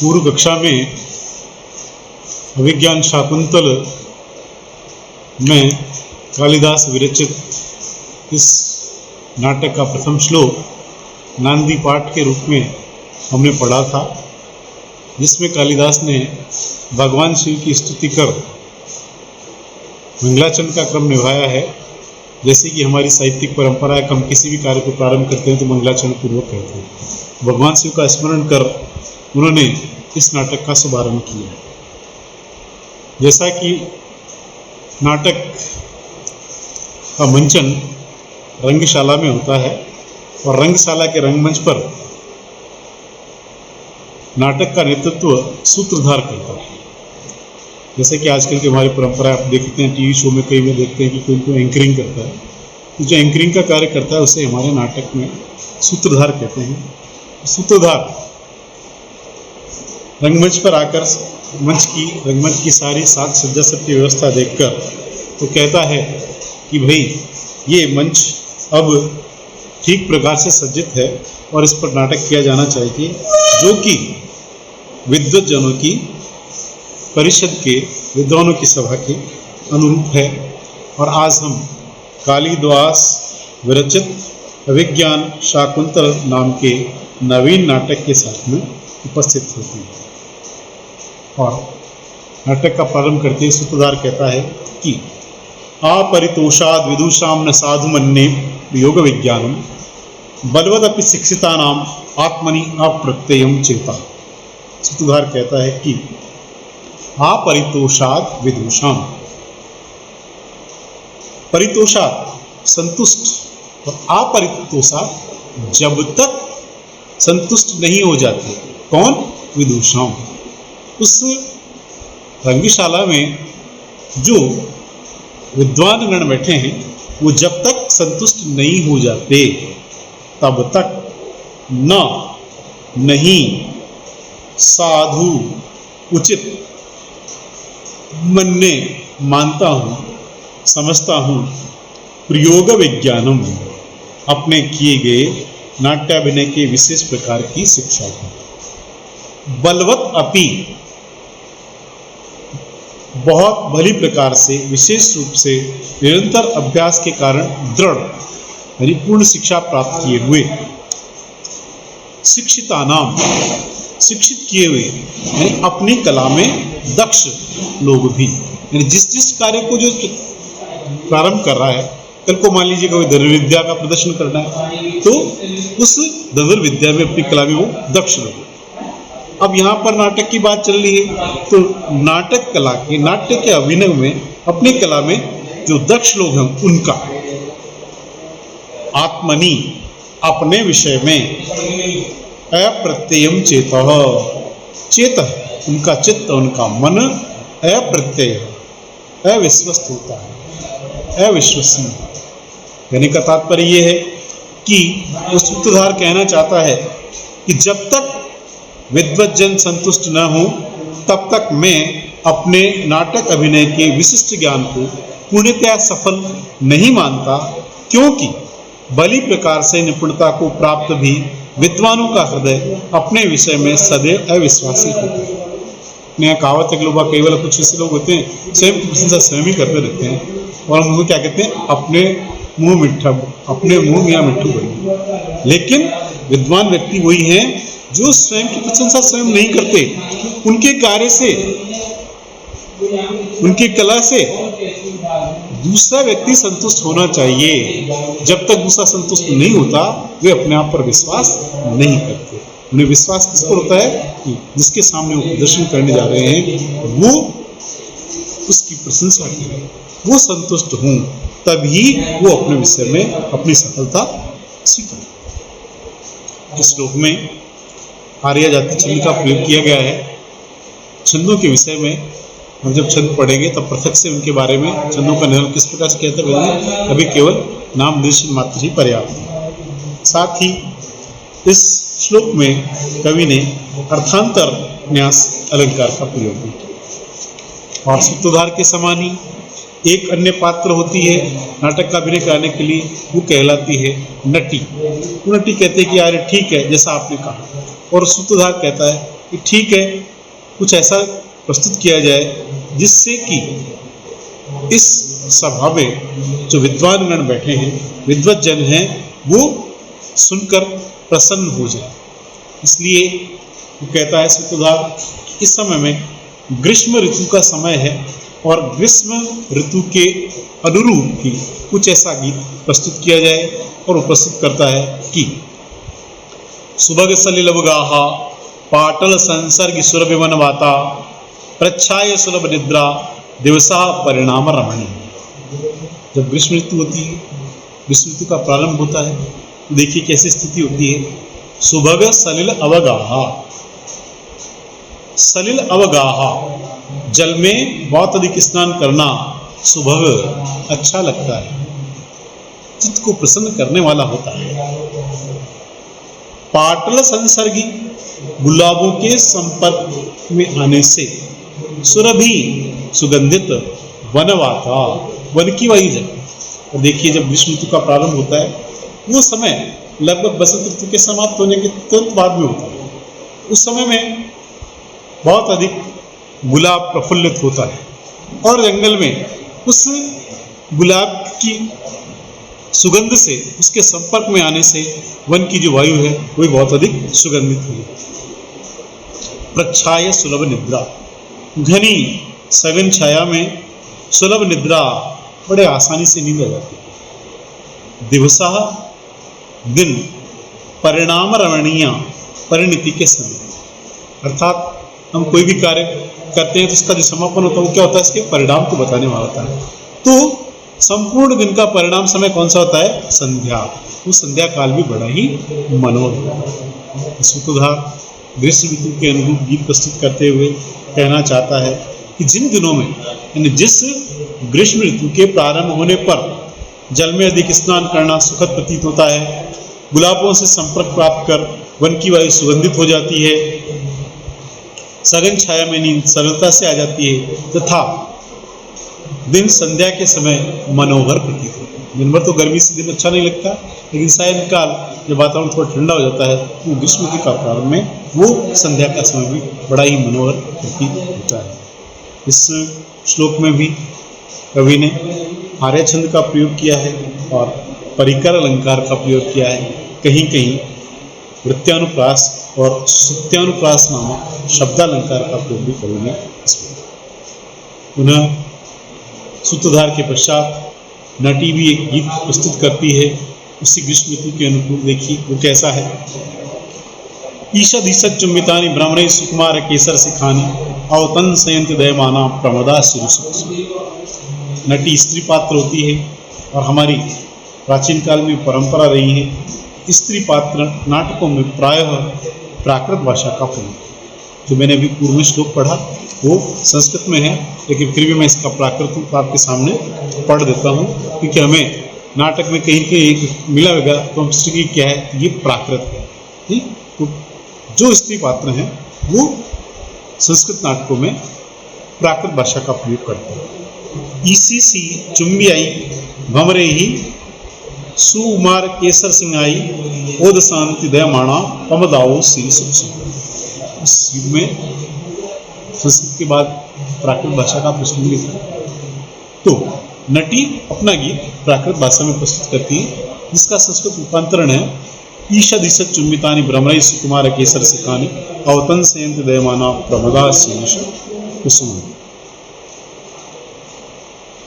पूर्व कक्षा में अभिज्ञान शाकुंतल में कालिदास विरचित इस नाटक का प्रथम श्लोक नांदी पाठ के रूप में हमने पढ़ा था, जिसमें कालिदास ने भगवान शिव की स्तुति कर मंगलाचरण का क्रम निभाया है। जैसे कि हमारी साहित्यिक परंपरा है कि हम किसी भी कार्य को प्रारंभ करते हैं तो मंगलाचरण पूर्वक करते हैं। भगवान शिव का स्मरण कर उन्होंने इस नाटक का शुभारंभ किया। जैसा कि नाटक का मंचन रंगशाला में होता है और रंगशाला के रंगमंच पर नाटक का नेतृत्व सूत्रधार करता है। जैसे कि आजकल की हमारी परंपरा आप देखते हैं, टीवी शो में कई में देखते हैं कि कोई एंकरिंग करता है, तो जो एंकरिंग का कार्य करता है उसे हमारे नाटक में सूत्रधार कहते हैं। सूत्रधार रंगमंच पर आकर रंगमंच की सारी साज सज्जा सबकी व्यवस्था देखकर तो कहता है कि भाई ये मंच अब ठीक प्रकार से सज्जित है और इस पर नाटक किया जाना चाहिए, जो कि विद्वज्जनों की परिषद के विद्वानों की सभा के अनुरूप है। और आज हम कालिदास विरचित अभिज्ञान शाकुंतल नाम के नवीन नाटक के साथ में उपस्थित होते हैं। और नाटक का प्रारंभ करते ही सूत्रधार कहता है कि अपरितोषाद विदुषाम न साधु मन्ये योग विज्ञानम बलवदपि शिक्षितानाम आत्मनि अप्रत्ययम चेता। सूत्रधार कहता है कि अपरितोषाद विदुषाम, परितोषाद संतुष्ट और अपरितोषाद जब तक संतुष्ट नहीं हो जाते कौन, विदुषाम। उस रंगशाला में जो विद्वान गण बैठे हैं वो जब तक संतुष्ट नहीं हो जाते तब तक नहीं साधु उचित मन्ने मानता हूँ, समझता हूँ, प्रयोग विज्ञानम अपने किए गए नाट्याभिनय के विशेष प्रकार की शिक्षा को बलवत अपि बहुत भली प्रकार से विशेष रूप से निरंतर अभ्यास के कारण दृढ़ यानी पूर्ण शिक्षा प्राप्त किए हुए शिक्षितानाम शिक्षित किए हुए यानी अपनी कला में दक्ष लोग भी, यानी जिस कार्य को जो प्रारंभ कर रहा है, कल को मान लीजिए कोई धनुर्विद्या का प्रदर्शन करना है तो उस धनुर्विद्या में अपनी कला में वो दक्ष लोग। अब यहाँ पर नाटक की बात चल रही है तो नाटक कला के नाट्य के अभिनय में अपनी कला में जो दक्ष लोग हैं उनका आत्मनि अपने विषय में अप्रत्ययम चेत उनका चित्त उनका मन अप्रत्यय अविश्वस्त होता है, अविश्वसनीय। कहने का तात्पर्य यह है कि वो सूत्रधार कहना चाहता है कि जब तक विद्वज्जन संतुष्ट न हो तब तक मैं अपने नाटक अभिनय के विशिष्ट ज्ञान को पूर्णतया सफल नहीं मानता, क्योंकि भली प्रकार से निपुणता को प्राप्त भी विद्वानों का हृदय अपने विषय में सदैव अविश्वासी होता है। यहाँ कहावत है कि लोग केवल कुछ ऐसे लोग होते हैं स्वयं की प्रशंसा स्वयं ही करते रहते हैं और उनको क्या कहते हैं, अपने मुंह मिठा, अपने मुंह मियाँ मिट्ठू बनी। लेकिन विद्वान व्यक्ति वही हैं जो स्वयं की प्रशंसा स्वयं नहीं करते, उनके कार्य से उनकी कला से दूसरा व्यक्ति संतुष्ट होना चाहिए। जब तक दूसरा संतुष्ट नहीं होता वे अपने आप पर विश्वास नहीं करते। उन्हें विश्वास किस पर होता है कि जिसके सामने वो प्रदर्शन करने जा रहे हैं वो उसकी प्रशंसा करें, वो संतुष्ट हों, तभी वो अपने विषय में अपनी सफलता स्वीकार। इस श्लोक में आर्य जाति छंद का प्रयोग किया गया है। छंदों के विषय में हम जब छंद पढ़ेंगे तब पृथक से उनके बारे में छंदों का निर्णय किस प्रकार से कहते हैं, अभी केवल नाम दर्शन मात्र ही पर्याप्त है। साथ ही इस श्लोक में कवि ने अर्थांतर न्यास अलंकार का प्रयोग भी किया। और सूत्रधार के समान ही एक अन्य पात्र होती है नाटक का अभिनय कराने के लिए, वो कहलाती है नटी। वो नटी कहते हैं कि यार ठीक है जैसा आपने कहा, और सूत्रधार कहता है कि ठीक है, कुछ ऐसा प्रस्तुत किया जाए जिससे कि इस सभा में जो विद्वान गण बैठे हैं, विद्वत जन हैं, वो सुनकर प्रसन्न हो जाए। इसलिए वो कहता है सूत्रधार, इस समय में ग्रीष्म ऋतु का समय है और ग्रीष्म ऋतु के अनुरूप ही कुछ ऐसा गीत प्रस्तुत किया जाए। और वो प्रस्तुत करता है कि सुभग सलिल अवगाहा पाटल संसर्ग सुरभिमन वाता प्रच्छाय सुलभ निद्रा दिवसा परिणाम रमणी। जब ग्रीष्म ऋतु होती है, ग्रीष्म ऋतु का प्रारंभ होता है, तो देखिए कैसी स्थिति होती है। सुभग सलिल अवगाहा, सलिल अवगाहा, जल में बहुत अधिक स्नान करना सुभग अच्छा लगता है, चित्त को प्रसन्न करने वाला होता है। पाटल संसर्गी, गुलाबों के संपर्क में आने से सुरभि सुगंधित वनवाता, वन की वायु जगह। और देखिए जब ग्रीष्म ऋतु का प्रारंभ होता है, वो समय लगभग बसंत ऋतु के समाप्त होने के तुरंत बाद में होता है। उस समय में बहुत अधिक गुलाब प्रफुल्लित होता है और जंगल में उस गुलाब की सुगंध से, उसके संपर्क में आने से वन की जो वायु है वो भी बहुत अधिक सुगंधित हुई। प्रच्छाय सुलभ निद्रा, घनी सघन छाया में सुलभ निद्रा, बड़े आसानी से नींद आ जाती है। दिवसा, दिन, परिणाम रमणीय, परिणति के समय। अर्थात हम कोई भी कार्य करते हैं तो उसका जो समापन होता है वो क्या होता है, इसके परिणाम को बताने वाला होता है। तो संपूर्ण दिन का परिणाम समय कौन सा होता है, संध्या। वो संध्या काल भी बड़ा ही मनोहर। सूत्रधार ग्रीष्म ऋतु के अनुरूप गीत प्रस्तुत करते हुए कहना चाहता है कि जिन दिनों में, यानी जिस ग्रीष्म ऋतु के प्रारंभ होने पर जल में अधिक स्नान करना सुखद प्रतीत होता है, गुलाबों से संपर्क प्राप्त कर वन की वायु सुगंधित हो जाती है, सघन छाया में नींद सरलता से आ जाती है, तथा दिन संध्या के समय मनोहर प्रतीत होता है। दिन भर तो गर्मी से दिन अच्छा नहीं लगता, लेकिन सायंकाल जब वातावरण थोड़ा ठंडा हो जाता है तो ग्रीष्म ऋतु का प्रारंभ में वो संध्या का समय भी बड़ा ही मनोहर प्रतीत होता है। इस श्लोक में भी कवि ने आर्य छंद का प्रयोग किया है और परिकर अलंकार का प्रयोग किया है। कहीं कहीं वृत्यानुप्रास और सुत्यानुप्रास नामक शब्दालंकार का प्रयोग भी कवि ने इसमें। पुनः सूत्रधार के पश्चात नटी भी एक गीत प्रस्तुत करती है उसी ग्रीष्म ऋतु के अनुकूल। देखिए वो कैसा है। ईषद ईषद चुम्बितानि भ्रमरे सुकुमार केसर सिखानी अवतन संयंत्र दयमाना प्रमदा शिव। नटी स्त्री पात्र होती है और हमारी प्राचीन काल में परंपरा रही है स्त्री पात्र नाटकों में प्रायः प्राकृत भाषा का प्रयोग। जो मैंने अभी पूर्व में श्लोक पढ़ा वो संस्कृत में है, लेकिन फिर भी मैं इसका प्राकृत रूप आपके सामने पढ़ देता हूँ, क्योंकि हमें नाटक में कहीं कहीं मिला होगा तो हम स्त्री क्या है, ये प्राकृत है। ठीक, तो जो स्त्री पात्र हैं वो संस्कृत नाटकों में प्राकृत भाषा का प्रयोग करते हैं। इसी सी चुंबी आई भमरे ही सुउमार केसर सिंह आई ओद शांति दयमाणा पमदाओ सी सुख। इस युग में संस्कृत के बाद प्राकृत भाषा का प्रचलन था, तो नटी अपना गीत प्राकृत भाषा में प्रस्तुत करती है, जिसका संस्कृत रूपांतरण है ईषद ईषद चुम्बितानि भ्रमरे सुकुमार केसर सिखानी अवतन संयंत्र दयमाना प्रमदा शीश कुसुम।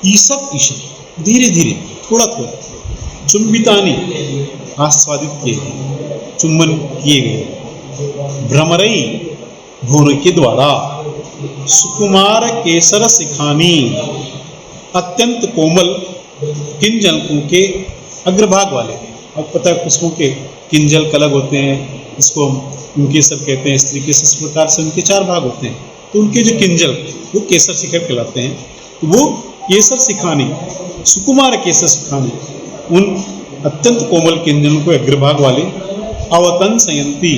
ईषद ईषद, धीरे धीरे, थोड़ा थोड़ा, चुम्बितानि आस्वादित किए गए, चुम्बन किए गए, भ्रमरई भूर के द्वारा, सुकुमार केसर सिखानी अत्यंत कोमल किंजलकों के अग्रभाग वाले। अब पता है पुष्पों के किंजल अलग होते हैं, इसको हम केसर कहते हैं, स्त्री केसर। इस प्रकार से उनके 4 भाग होते हैं, तो उनके जो किंजल वो केसर शिखर कहलाते हैं। तो वो केसर सिखानी, सुकुमार केसर सिखानी, उन अत्यंत कोमल किंजलों को अग्रभाग वाले अवतन संयंती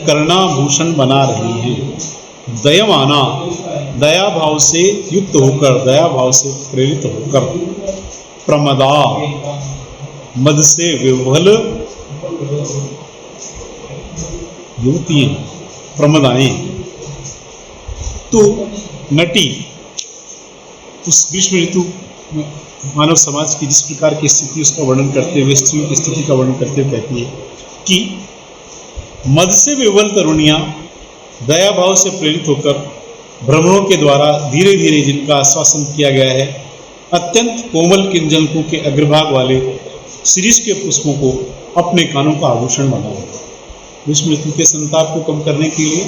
कर्णाभूषण बना रही हैं। दयमाना, दया भाव से युक्त होकर, दया भाव से प्रेरित होकर, प्रमदा, मद से विह्वल युवतियां, प्रमदाएं तो नटी उस ग्रीष्म ऋतु में मानव समाज की जिस प्रकार की स्थिति उसका वर्णन करते हुए, स्त्रियों की स्थिति का वर्णन करते हुए कहती है कि मद से विवल तरुणियाँ दया भाव से प्रेरित होकर भ्रमरों के द्वारा धीरे धीरे जिनका आश्वासन किया गया है, अत्यंत कोमल किंजनकों के अग्रभाग वाले शिरीष के पुष्पों को अपने कानों का आभूषण बनाया ग्रीष्म ऋतु के संताप को कम करने के लिए।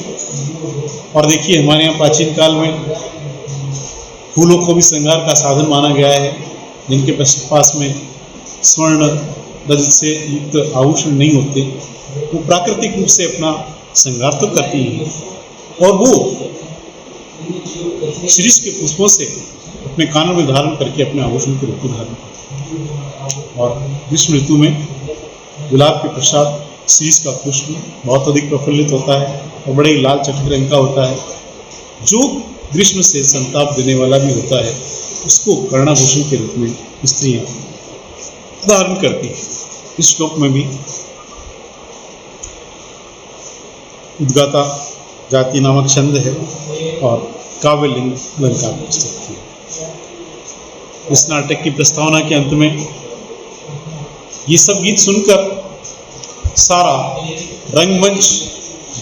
और देखिए हमारे यहाँ प्राचीन काल में फूलों को भी श्रृंगार का साधन माना गया है, जिनके पास में स्वर्ण रजत से युक्त आभूषण नहीं होते, वो प्राकृतिक रूप से अपना श्रृंगार तो करती हैं और वो शिरीष के पुष्पों से अपने कानों में धारण करके अपने आभूषण के रूप में धारण करते हैं। और ग्रीष्म ऋतु में गुलाब के पश्चात शिरीष का पुष्प बहुत अधिक प्रफुल्लित होता है और बड़े ही लाल चटक रंग का होता है, जो ग्रीष्म से संताप देने वाला भी होता है। उसको कर्णाभूषण के रूप में स्त्रियां धारण करती है। इस श्लोक में भी उद्गाता जाति नामक छंद है और काव्यलिंग अलंकार पुस्तक की। इस नाटक की प्रस्तावना के अंत में ये सब गीत सुनकर सारा रंगमंच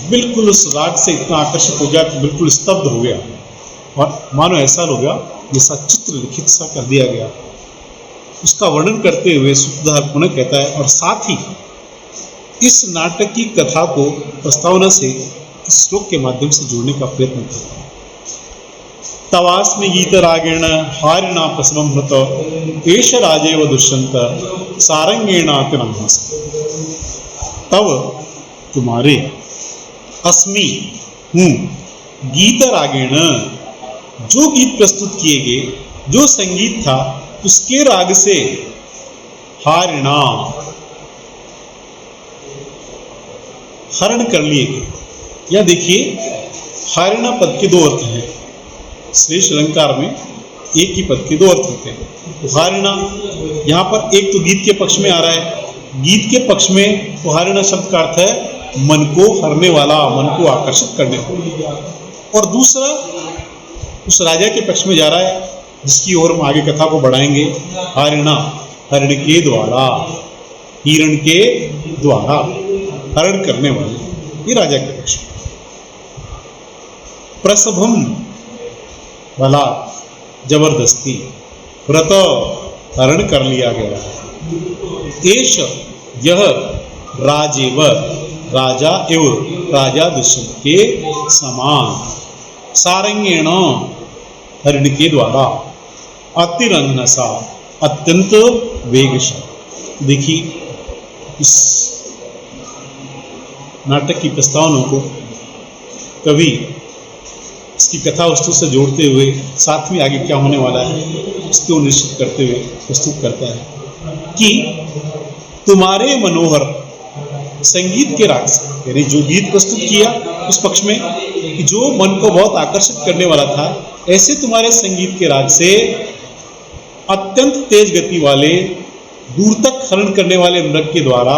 बिल्कुल उस राग से इतना आकर्षित हो गया कि बिल्कुल स्तब्ध हो गया और मानो ऐसा हो गया जैसा चित्र लिखित सा कर दिया गया। उसका वर्णन करते हुए सूत्रधार पुनः कहता है, और साथ ही इस नाटक की कथा को प्रस्तावना से इस श्लोक के माध्यम से जोड़ने का प्रयत्न करता है। तवास्मि गीत रागेण हारिणा प्रसवम मृत एष राजेव दुष्यंत सारंगेणातिनमहस। तव तुम्हारे अस्मि हूँ गीत रागेण, जो गीत प्रस्तुत किए गए, जो संगीत था उसके राग से, हारिणा हरण कर लिए गए। यह देखिए हारिणा पद के दो अर्थ हैं। श्रेष्ठ अलंकार में एक ही पद के दो अर्थ होते हैं। तो हारिणा यहाँ पर एक तो गीत के पक्ष में आ रहा है, गीत के पक्ष में तो हारिणा शब्द का अर्थ है मन को हरने वाला, मन को आकर्षित करने वाला, और दूसरा उस राजा के पक्ष में जा रहा है जिसकी ओर हम आगे कथा को बढ़ाएंगे। हारिणा हरण के द्वारा, हिरण के द्वारा हरण करने वाले, ये राजा के पक्ष में। प्रसभम भला जबरदस्ती, व्रत हरण कर लिया गया है। एष यह राजेव, राजा एव राजा दुष्यंत के समान, सारंगेण हरिण के द्वारा, अतिरन्नसा अत्यंत वेगशाली। देखिए इस नाटक की प्रस्तावना को कवि इसकी कथा वस्तु से जोड़ते हुए साथ में आगे क्या होने वाला है उसको निश्चित करते हुए प्रस्तुत करता है कि तुम्हारे मनोहर संगीत के राग से, यानी जो गीत प्रस्तुत किया उस पक्ष में कि जो मन को बहुत आकर्षित करने वाला था, ऐसे तुम्हारे संगीत के राग से अत्यंत तेज गति वाले, दूर तक हरण करने वाले मृग के द्वारा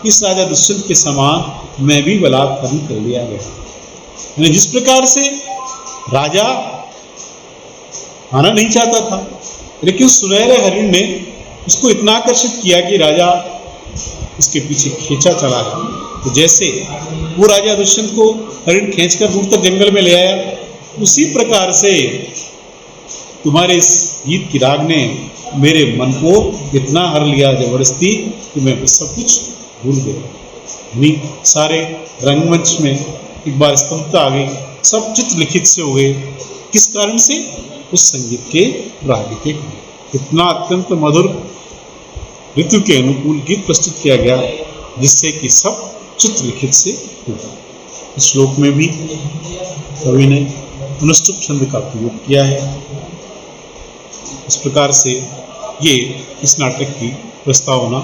इस राजा दुष्यंत के समान मैं भी बलात् हरण कर लिया गया। यानी जिस प्रकार से राजा आना नहीं चाहता था, लेकिन सुनहरे हरिण ने उसको इतना आकर्षित किया कि राजा उसके पीछे खींचा चला गया। तो जैसे वो राजा दुष्यंत को हरिण खींचकर दूर तक जंगल में ले आया, उसी प्रकार से तुम्हारे इस गीत की राग ने मेरे मन को इतना हर लिया जबरदस्ती कि मैं सब कुछ भूल गया। सारे रंगमंच में एक बार स्तब्धता आ गई, सब चित्र लिखित से हो गए। किस कारण से? उस संगीत के राग के कारण। इतना अत्यंत मधुर ऋतु के अनुकूल गीत प्रस्तुत किया गया जिससे कि सब चित्र लिखित से हो गया। इस श्लोक में भी कवि ने अनुष्टुप छंद का प्रयोग किया है। इस प्रकार से ये इस नाटक की प्रस्तावना